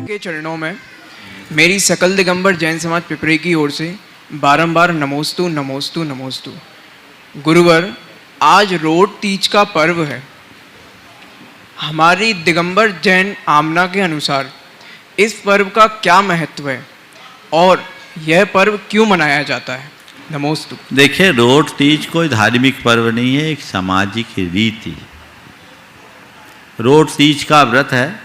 के चरणों में मेरी सकल दिगंबर जैन समाज पिपरी की ओर से बारंबार नमोस्तु नमोस्तु नमोस्तु। गुरुवर, आज रोड तीज का पर्व है। हमारी दिगंबर जैन आमना के अनुसार इस पर्व का क्या महत्व है और यह पर्व क्यों मनाया जाता है? नमोस्तु। देखिए, रोड तीज कोई धार्मिक पर्व नहीं है, एक सामाजिक रीति। रोड तीज का व्रत है,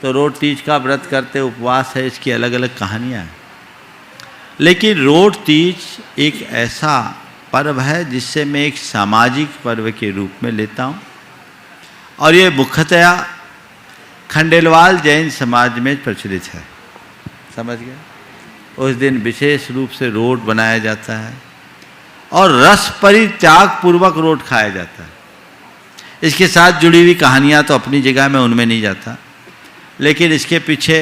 तो रोड तीज का व्रत करते उपवास है, इसकी अलग अलग कहानियाँ हैं। लेकिन रोड तीज एक ऐसा पर्व है जिससे मैं एक सामाजिक पर्व के रूप में लेता हूँ, और ये मुख्यतया खंडेलवाल जैन समाज में प्रचलित है। समझ गए? उस दिन विशेष रूप से रोट बनाया जाता है और रस परित्याग पूर्वक रोट खाया जाता है। इसके साथ जुड़ी हुई कहानियाँ तो अपनी जगह में उनमें नहीं जाता, लेकिन इसके पीछे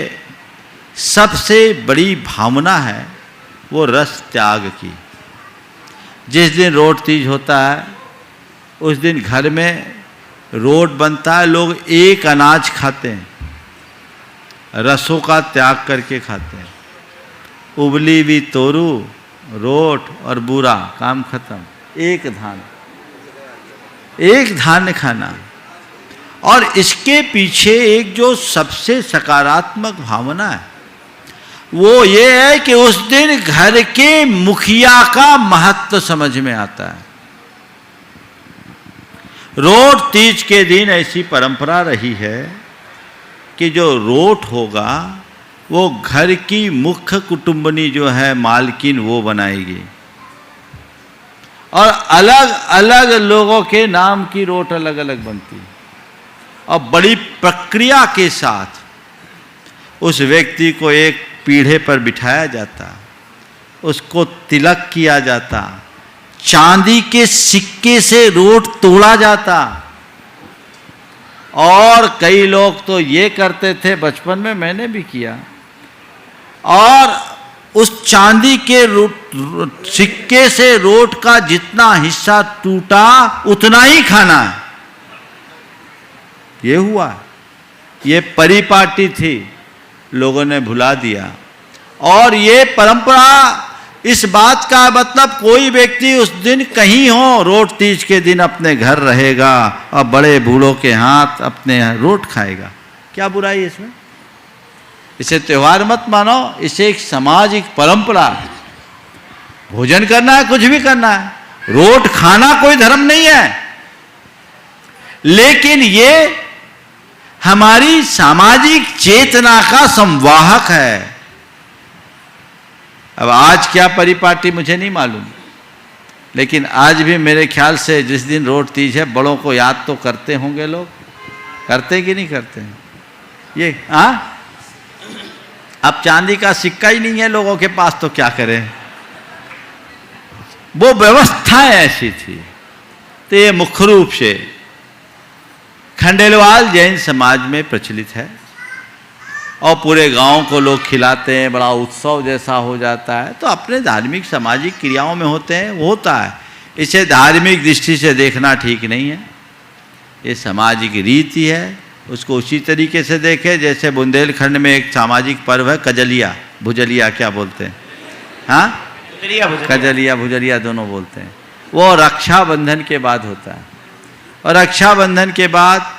सबसे बड़ी भावना है वो रस त्याग की। जिस दिन रोट तीज होता है उस दिन घर में रोट बनता है, लोग एक अनाज खाते हैं, रसों का त्याग करके खाते हैं। उबली भी तोरू, रोट और बूरा, काम खत्म। एक धान्य खाना। और इसके पीछे एक जो सबसे सकारात्मक भावना है वो ये है कि उस दिन घर के मुखिया का महत्व समझ में आता है। रोट तीज के दिन ऐसी परंपरा रही है कि जो रोट होगा वो घर की मुख्य कुटुंबनी जो है मालकिन वो बनाएगी, और अलग अलग लोगों के नाम की रोट अलग अलग बनती है, और बड़ी प्रक्रिया के साथ उस व्यक्ति को एक पीढ़े पर बिठाया जाता, उसको तिलक किया जाता, चांदी के सिक्के से रोट तोड़ा जाता। और कई लोग तो ये करते थे, बचपन में मैंने भी किया, और उस चांदी के सिक्के से रोट का जितना हिस्सा टूटा उतना ही खाना है। ये हुआ, ये परिपाटी थी, लोगों ने भुला दिया। और ये परंपरा इस बात का मतलब कोई व्यक्ति उस दिन कहीं हो, रोट तीज के दिन अपने घर रहेगा और बड़े बूढ़ों के हाथ अपने रोट खाएगा। क्या बुराई है इसमें? इसे त्योहार मत मानो, इसे एक सामाजिक परंपरा। भोजन करना है, कुछ भी करना है, रोट खाना कोई धर्म नहीं है, लेकिन ये हमारी सामाजिक चेतना का संवाहक है। अब आज क्या परिपाटी मुझे नहीं मालूम, लेकिन आज भी मेरे ख्याल से जिस दिन रोट तीज है बड़ों को याद तो करते होंगे लोग। करते कि नहीं करते हैं ये? हाँ, अब चांदी का सिक्का ही नहीं है लोगों के पास, तो क्या करें? वो व्यवस्था ऐसी थी। तो ये मुख्य रूप से खंडेलवाल जैन समाज में प्रचलित है, और पूरे गांव को लोग खिलाते हैं, बड़ा उत्सव जैसा हो जाता है। तो अपने धार्मिक सामाजिक क्रियाओं में होते हैं, वो होता है। इसे धार्मिक दृष्टि से देखना ठीक नहीं है, ये सामाजिक रीति है, उसको उसी तरीके से देखें जैसे बुंदेलखंड में एक सामाजिक पर्व है कजलिया भुजलिया, क्या बोलते हैं? हाँ, कजलिया भुजलिया दोनों बोलते हैं। वो रक्षाबंधन के बाद होता है, और रक्षाबंधन के बाद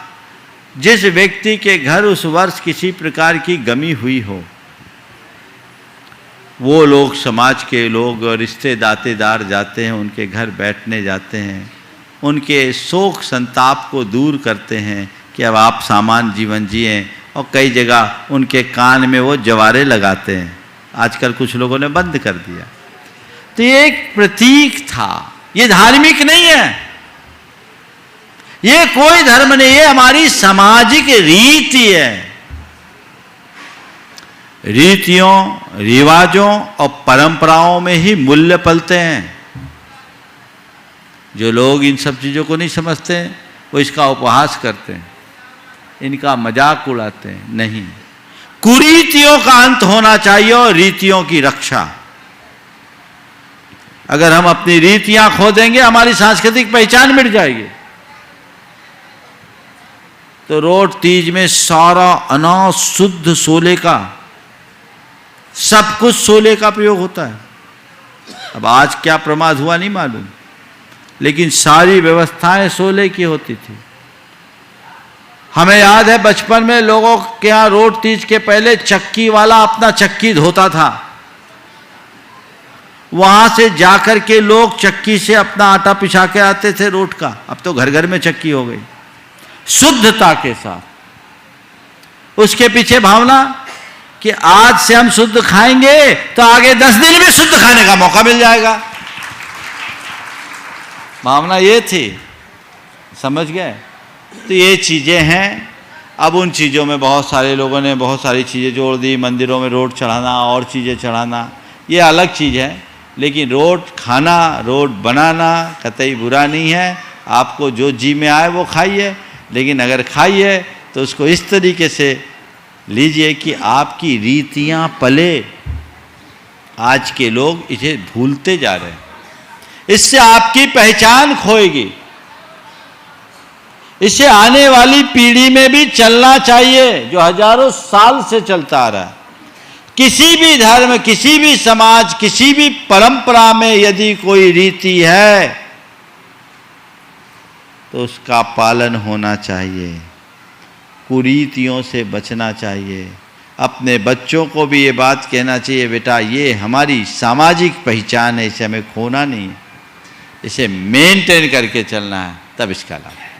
जिस व्यक्ति के घर उस वर्ष किसी प्रकार की गमी हुई हो, वो लोग, समाज के लोग, रिश्ते दातेदार जाते हैं, उनके घर बैठने जाते हैं, उनके शोक संताप को दूर करते हैं कि अब आप सामान्य जीवन जिएं, और कई जगह उनके कान में वो जवारे लगाते हैं। आजकल कुछ लोगों ने बंद कर दिया। तो ये एक प्रतीक था, ये धार्मिक नहीं है, ये कोई धर्म नहीं है, हमारी सामाजिक रीति है। रीतियों, रिवाजों और परंपराओं में ही मूल्य पलते हैं। जो लोग इन सब चीज़ों को नहीं समझते हैं वो इसका उपहास करते हैं, इनका मजाक उड़ाते हैं। नहीं, कुरीतियों का अंत होना चाहिए और रीतियों की रक्षा। अगर हम अपनी रीतियां खो देंगे, हमारी सांस्कृतिक पहचान मिट जाएगी। तो रोट तीज में सारा अनाज शुद्ध सोले का, सब कुछ सोले का प्रयोग होता है। अब आज क्या प्रमाद हुआ नहीं मालूम, लेकिन सारी व्यवस्थाएं सोले की होती थी। हमें याद है बचपन में लोगों के यहाँ रोट तीज के पहले चक्की वाला अपना चक्की धोता था, वहां से जाकर के लोग चक्की से अपना आटा पिसा के आते थे रोट का। अब तो घर घर में चक्की हो गई, शुद्धता के साथ। उसके पीछे भावना कि आज से हम शुद्ध खाएंगे तो आगे 10 दिन में शुद्ध खाने का मौका मिल जाएगा। भावना ये थी, समझ गए? तो ये चीजें हैं। अब उन चीजों में बहुत सारे लोगों ने बहुत सारी चीजें जोड़ दी, मंदिरों में रोट चढ़ाना और चीजें चढ़ाना, ये अलग चीज है। लेकिन रोट खाना, रोट बनाना कतई बुरा नहीं है। आपको जो जी में आए वो खाइए, लेकिन अगर खाइए तो उसको इस तरीके से लीजिए कि आपकी रीतियां पले। आज के लोग इसे भूलते जा रहे हैं, इससे आपकी पहचान खोएगी। इसे आने वाली पीढ़ी में भी चलना चाहिए, जो हजारों साल से चलता आ रहा है। किसी भी धर्म, किसी भी समाज, किसी भी परंपरा में यदि कोई रीति है तो उसका पालन होना चाहिए, कुरीतियों से बचना चाहिए। अपने बच्चों को भी ये बात कहना चाहिए, बेटा ये हमारी सामाजिक पहचान है, इसे हमें खोना नहीं है, इसे मेंटेन करके चलना है, तब इसका लाभ है।